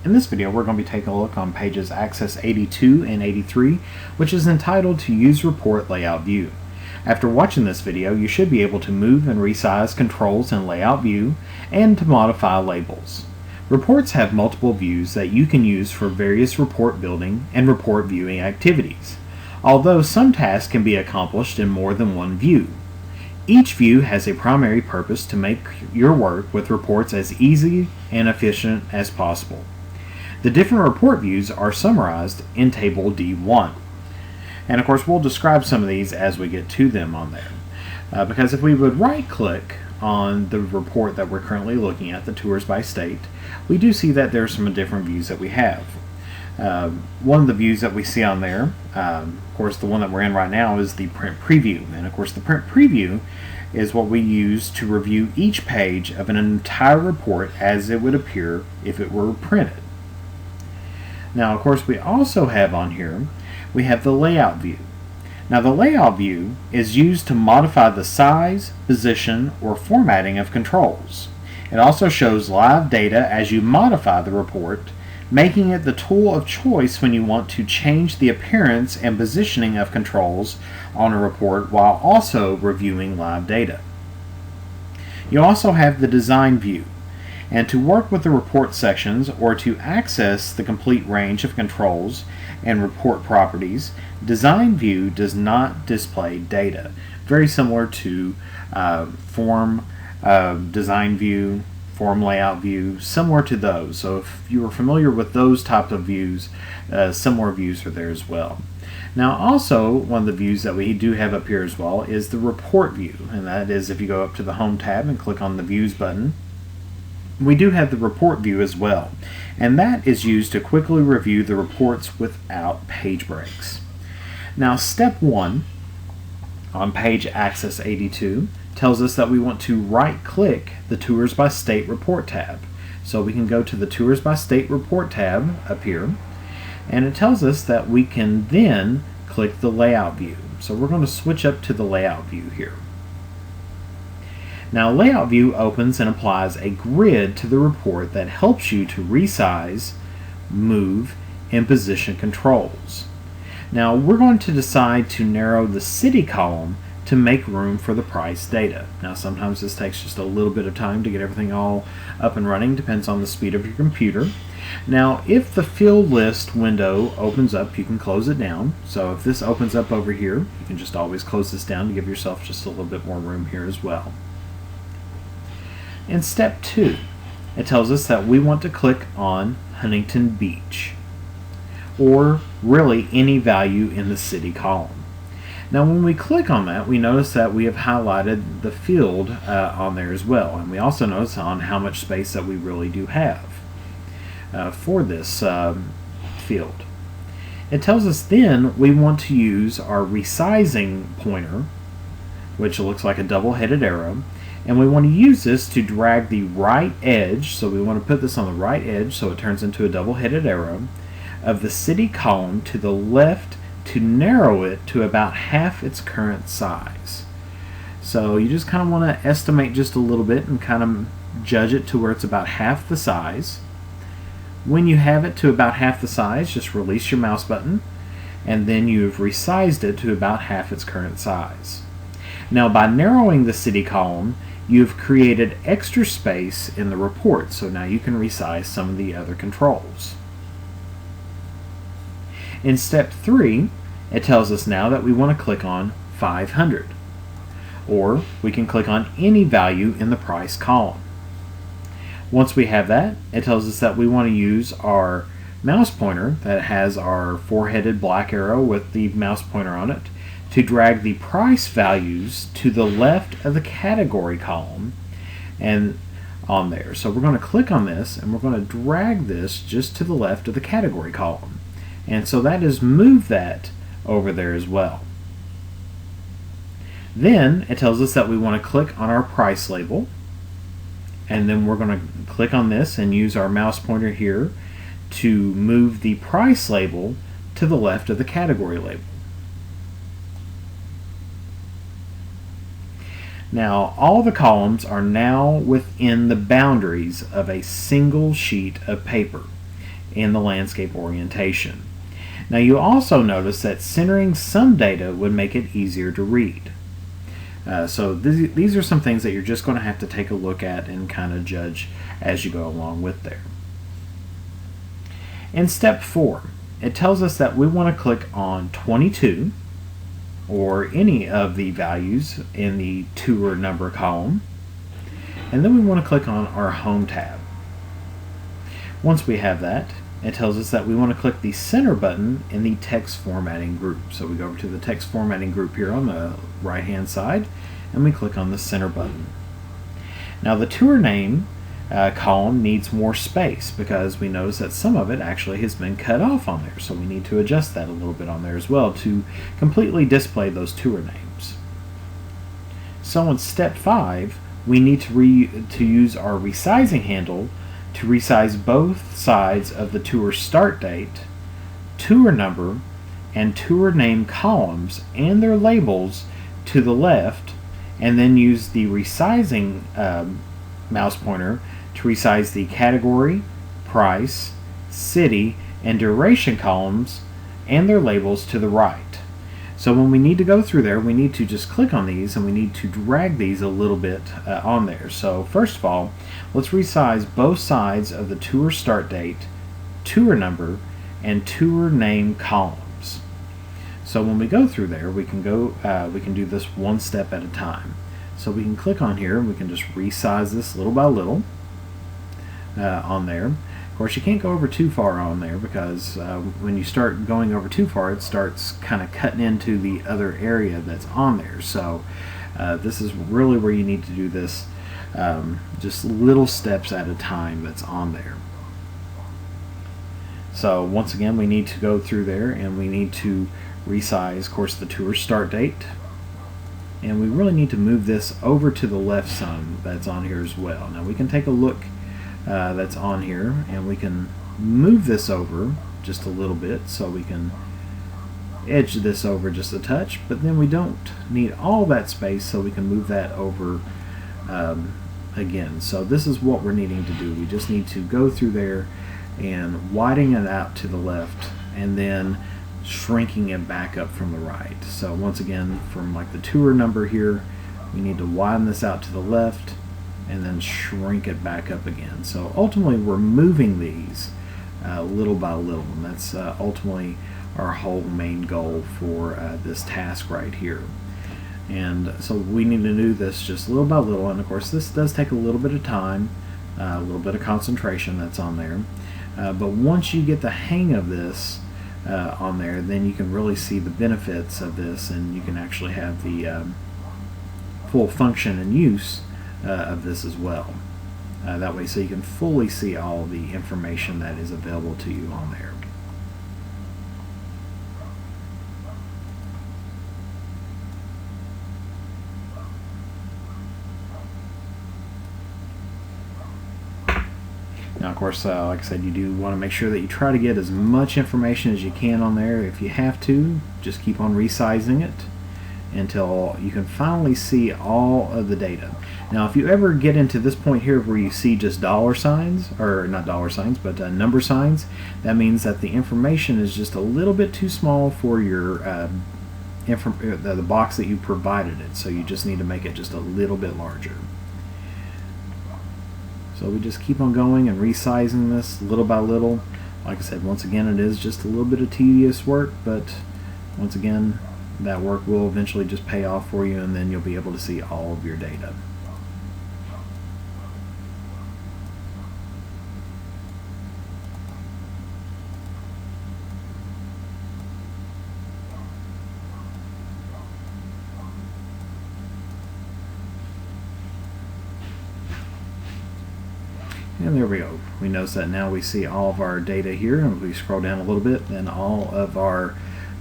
In this video, we're going to be taking a look on pages Access 82 and 83, which is entitled to Use Report Layout View. After watching this video, you should be able to move and resize controls in Layout View and to modify labels. Reports have multiple views that you can use for various report building and report viewing activities, although some tasks can be accomplished in more than one view. Each view has a primary purpose to make your work with reports as easy and efficient as possible. The different report views are summarized in Table D1. And of course, we'll describe some of these as we get to them on there. Because if we would right-click on the report that we're currently looking at, the Tours by State, we do see that there are some different views that we have. One of the views that we see on there, of course the one that we're in right now, is the print preview. And of course the print preview is what we use to review each page of an entire report as it would appear if it were printed. Now of course we also have on here, we have the layout view. Now the layout view is used to modify the size, position, or formatting of controls. It also shows live data as you modify the report, making it the tool of choice when you want to change the appearance and positioning of controls on a report while also reviewing live data. You also have the design view, and to work with the report sections or to access the complete range of controls and report properties, design view does not display data. Very similar to form design view, form layout view, similar to those. So if you are familiar with those types of views, similar views are there as well. Now also, one of the views that we do have up here as well is the report view, and that is if you go up to the Home tab and click on the Views button, we do have the report view as well, and that is used to quickly review the reports without page breaks. Now step 1 on page Access 82 tells us that we want to right-click the Tours by State Report tab. So we can go to the Tours by State Report tab up here, and it tells us that we can then click the Layout View. So we're going to switch up to the Layout View here. Now Layout View opens and applies a grid to the report that helps you to resize, move, and position controls. Now we're going to decide to narrow the city column to make room for the price data. Now sometimes this takes just a little bit of time to get everything all up and running, depends on the speed of your computer. Now if the field list window opens up, you can close it down. So if this opens up over here, you can just always close this down to give yourself just a little bit more room here as well. In step 2, it tells us that we want to click on Huntington Beach, or really any value in the city column. Now when we click on that, we notice that we have highlighted the field on there as well, and we also notice on how much space that we really do have for this field. It tells us then we want to use our resizing pointer, which looks like a double-headed arrow, and we want to use this to drag the right edge, so we want to put this on the right edge so it turns into a double-headed arrow, of the city column to the left to narrow it to about half its current size. So you just kind of want to estimate just a little bit and kind of judge it to where it's about half the size. When you have it to about half the size, just release your mouse button, and then you've resized it to about half its current size. Now by narrowing the city column, you've created extra space in the report, so now you can resize some of the other controls. In step 3, it tells us now that we want to click on 500, or we can click on any value in the price column. Once we have that, it tells us that we want to use our mouse pointer that has our four-headed black arrow with the mouse pointer on it to drag the price values to the left of the category column and on there. So we're going to click on this and we're going to drag this just to the left of the category column. And so that is moved that over there as well. Then it tells us that we want to click on our price label, and then we're going to click on this and use our mouse pointer here to move the price label to the left of the category label. Now all the columns are now within the boundaries of a single sheet of paper. in the landscape orientation. Now you also notice that centering some data would make it easier to read. So these are some things that you're just going to have to take a look at and kind of judge as you go along with there. In step 4, it tells us that we want to click on 22 or any of the values in the tour number column, and then we want to click on our Home tab. Once we have that, it tells us that we want to click the center button in the text formatting group. So we go over to the text formatting group here on the right hand side and we click on the center button. Now the tour name column needs more space because we notice that some of it actually has been cut off on there, so we need to adjust that a little bit on there as well to completely display those tour names. So in step 5, we need to use our resizing handle to resize both sides of the tour start date, tour number, and tour name columns and their labels to the left, and then use the resizing mouse pointer to resize the category, price, city, and duration columns and their labels to the right. So when we need to go through there, we need to just click on these and we need to drag these a little bit on there. So first of all, let's resize both sides of the tour start date, tour number, and tour name columns. So when we go through there, we can do this one step at a time. So we can click on here and we can just resize this little by little on there. Of course, you can't go over too far on there because when you start going over too far, it starts kind of cutting into the other area that's on there. So this is really where you need to do this just little steps at a time that's on there. So once again, we need to go through there and we need to resize, of course, the tour start date. And we really need to move this over to the left some that's on here as well. Now we can take a look that's on here and we can move this over just a little bit so we can edge this over just a touch, but then we don't need all that space, so we can move that over again. So this is what we're needing to do. We just need to go through there and widen it out to the left and then shrinking it back up from the right. So once again, from like the tour number here, we need to widen this out to the left and then shrink it back up again. So ultimately we're moving these little by little, and that's ultimately our whole main goal for this task right here. And so we need to do this just little by little, and of course this does take a little bit of time, a little bit of concentration that's on there, but once you get the hang of this on there, then you can really see the benefits of this, and you can actually have the full function and use of this as well. That way, so you can fully see all the information that is available to you on there. Now, of course, like I said, you do want to make sure that you try to get as much information as you can on there. If you have to, just keep on resizing it until you can finally see all of the data. Now, if you ever get into this point here where you see just dollar signs, or not dollar signs, but number signs, that means that the information is just a little bit too small for your the box that you provided it. So you just need to make it just a little bit larger. So we just keep on going and resizing this little by little. Like I said, once again, it is just a little bit of tedious work, but once again, that work will eventually just pay off for you, and then you'll be able to see all of your data. And there we go. We notice that now we see all of our data here, and if we scroll down a little bit, then all of our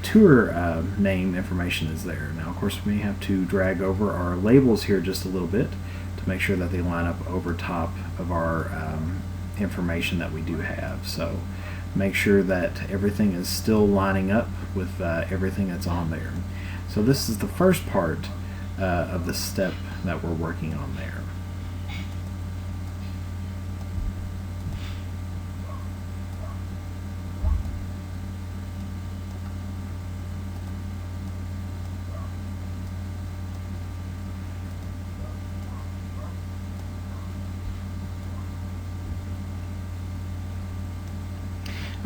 tour name information is there. Now, of course, we have to drag over our labels here just a little bit to make sure that they line up over top of our information that we do have. So make sure that everything is still lining up with everything that's on there. So this is the first part of the step that we're working on there.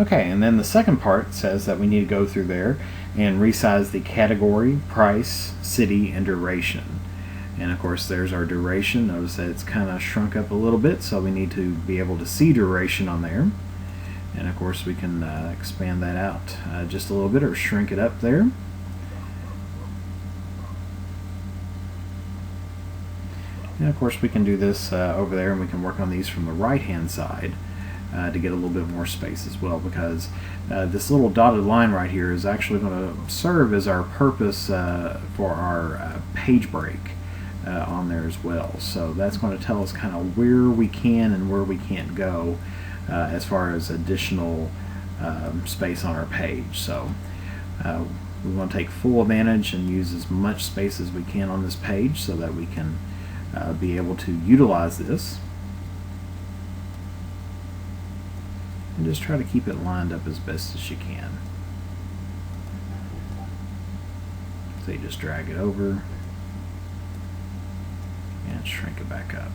Okay, and then the second part says that we need to go through there and resize the category, price, city, and duration. And of course there's our duration. Notice that it's kind of shrunk up a little bit, so we need to be able to see duration on there. And of course we can expand that out just a little bit, or shrink it up there. And of course we can do this over there, and we can work on these from the right hand side to get a little bit more space as well, because this little dotted line right here is actually going to serve as our purpose for our page break on there as well. So that's going to tell us kind of where we can and where we can't go as far as additional space on our page. So we want to take full advantage and use as much space as we can on this page so that we can be able to utilize this. And just try to keep it lined up as best as you can. So you just drag it over and shrink it back up.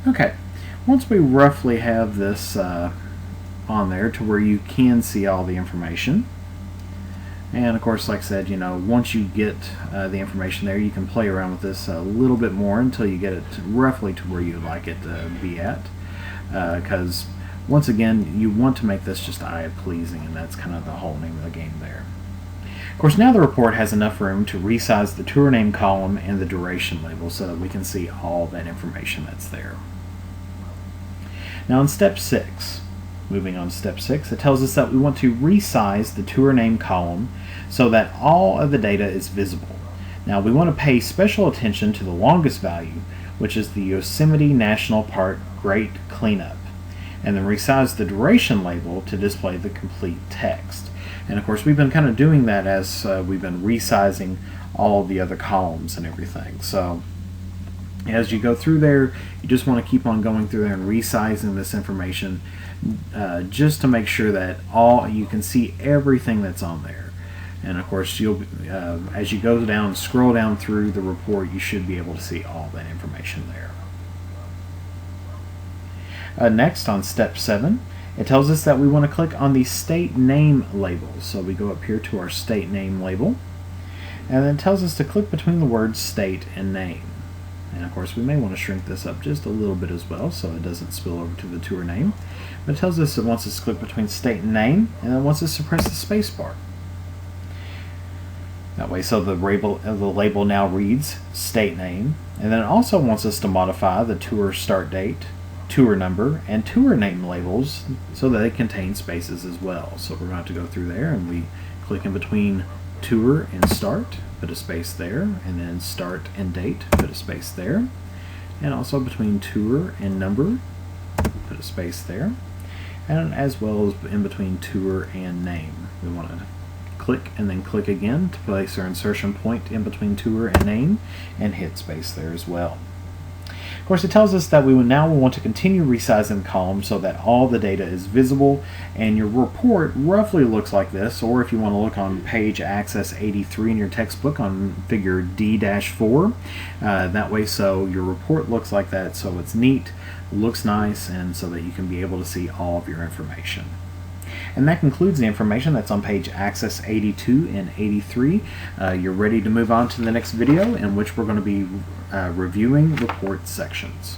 Okay, once we roughly have this on there to where you can see all the information, and of course, like I said, once you get the information there, you can play around with this a little bit more until you get it roughly to where you'd like it to be at, because once again, you want to make this just eye-pleasing, and that's kind of the whole name of the game there. Of course, now the report has enough room to resize the tour name column and the duration label so that we can see all that information that's there. Now in step 6, moving on to step 6, it tells us that we want to resize the tour name column so that all of the data is visible. Now we want to pay special attention to the longest value, which is the Yosemite National Park Great Cleanup, and then resize the duration label to display the complete text. And of course we've been kind of doing that as we've been resizing all the other columns and everything. So as you go through there, you just want to keep on going through there and resizing this information just to make sure that you can see everything that's on there. And of course, you'll as you go down, scroll down through the report, you should be able to see all that information there. Next, on step 7, it tells us that we want to click on the state name label. So we go up here to our state name label, and then it tells us to click between the words state and name. And of course we may want to shrink this up just a little bit as well so it doesn't spill over to the tour name. But it tells us it wants us to click between state and name, and then wants us to press the space bar. That way, so the label now reads state name, and then it also wants us to modify the tour start date, tour number, and tour name labels so that they contain spaces as well. So we're going to have to go through there, and we click in between tour and start, put a space there, and then start and date, put a space there, and also between tour and number, put a space there, and as well as in between tour and name. We want to click and then click again to place our insertion point in between tour and name, and hit space there as well. Of course, it tells us that we now want to continue resizing the column so that all the data is visible, and your report roughly looks like this, or if you want to look on page access 83 in your textbook on figure D-4, that way so your report looks like that, so it's neat, looks nice, and so that you can be able to see all of your information. And that concludes the information that's on page Access 82 and 83. You're ready to move on to the next video, in which we're going to be reviewing report sections.